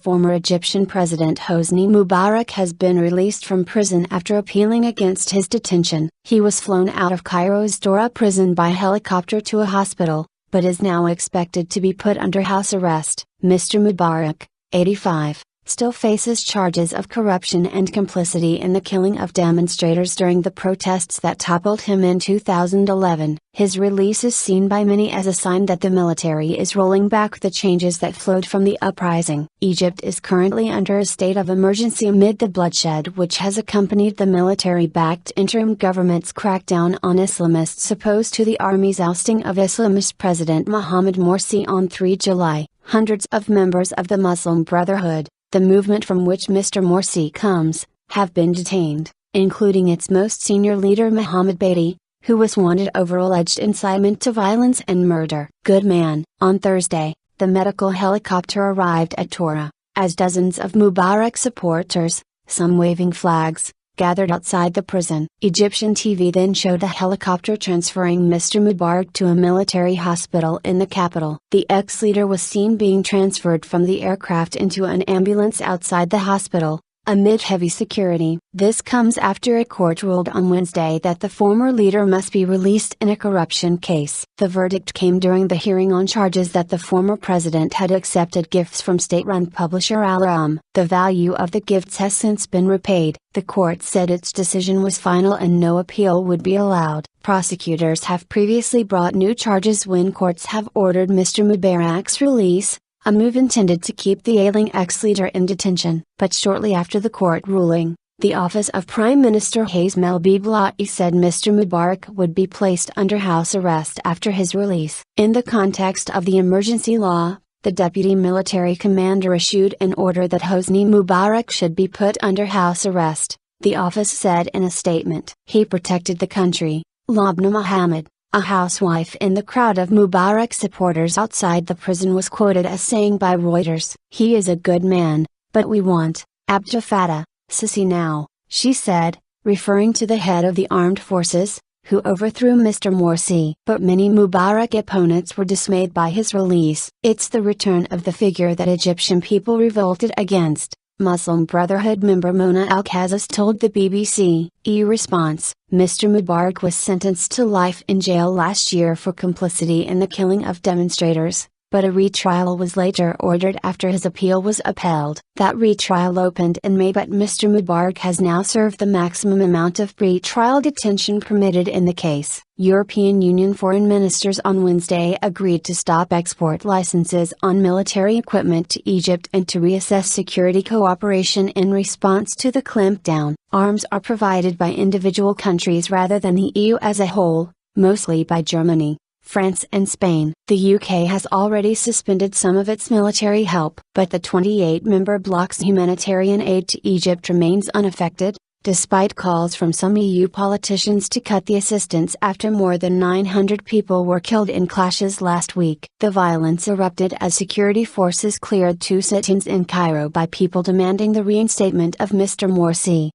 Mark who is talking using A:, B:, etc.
A: Former Egyptian President Hosni Mubarak has been released from prison after appealing against his detention. He was flown out of Cairo's Tora prison by helicopter to a hospital, but is now expected to be put under house arrest. Mr Mubarak, 85, still faces charges of corruption and complicity in the killing of demonstrators during the protests that toppled him in 2011. His release is seen by many as a sign that the military is rolling back the changes that flowed from the uprising. Egypt is currently under a state of emergency amid the bloodshed which has accompanied the military-backed interim government's crackdown on Islamists opposed to the army's ousting of Islamist President Mohammed Morsi on 3 July. Hundreds of members of the Muslim Brotherhood, the movement from which Mr Morsi comes, have been detained, including its most senior leader Mohammed Badie, who was wanted over alleged incitement to violence and murder. Good man. On Thursday, the medical helicopter arrived at Tora, as dozens of Mubarak supporters, some waving flags, gathered outside the prison. Egyptian TV then showed the helicopter transferring Mr Mubarak to a military hospital in the capital. The ex-leader was seen being transferred from the aircraft into an ambulance outside the hospital, amid heavy security. This comes after a court ruled on Wednesday that the former leader must be released in a corruption case. The verdict came during the hearing on charges that the former president had accepted gifts from state-run publisher Al. The value of the gifts has since been repaid. The court said its decision was final and no appeal would be allowed. Prosecutors have previously brought new charges when courts have ordered Mr Mubarak's release, a move intended to keep the ailing ex-leader in detention. But shortly after the court ruling, the office of Prime Minister Mohammed Badie said Mr Mubarak would be placed under house arrest after his release. In the context of the emergency law, the deputy military commander issued an order that Hosni Mubarak should be put under house arrest, the office said in a statement. He protected the country, Labna Mohammed, a housewife in the crowd of Mubarak supporters outside the prison, was quoted as saying by Reuters, "He is a good man, but we want Abdel Fattah Sisi now," she said, referring to the head of the armed forces, who overthrew Mr Morsi. But many Mubarak opponents were dismayed by his release. It's the return of the figure that Egyptian people revolted against, Muslim Brotherhood member Mona Al-Kazas told the BBC. Response: Mr Mubarak was sentenced to life in jail last year for complicity in the killing of demonstrators, but a retrial was later ordered after his appeal was upheld. That retrial opened in May, but Mr Mubarak has now served the maximum amount of pre-trial detention permitted in the case. European Union foreign ministers on Wednesday agreed to stop export licenses on military equipment to Egypt and to reassess security cooperation in response to the clampdown. Arms are provided by individual countries rather than the EU as a whole, mostly by Germany, France and Spain. The UK has already suspended some of its military help, but the 28-member bloc's humanitarian aid to Egypt remains unaffected, despite calls from some EU politicians to cut the assistance after more than 900 people were killed in clashes last week. The violence erupted as security forces cleared two sit-ins in Cairo by people demanding the reinstatement of Mr Morsi.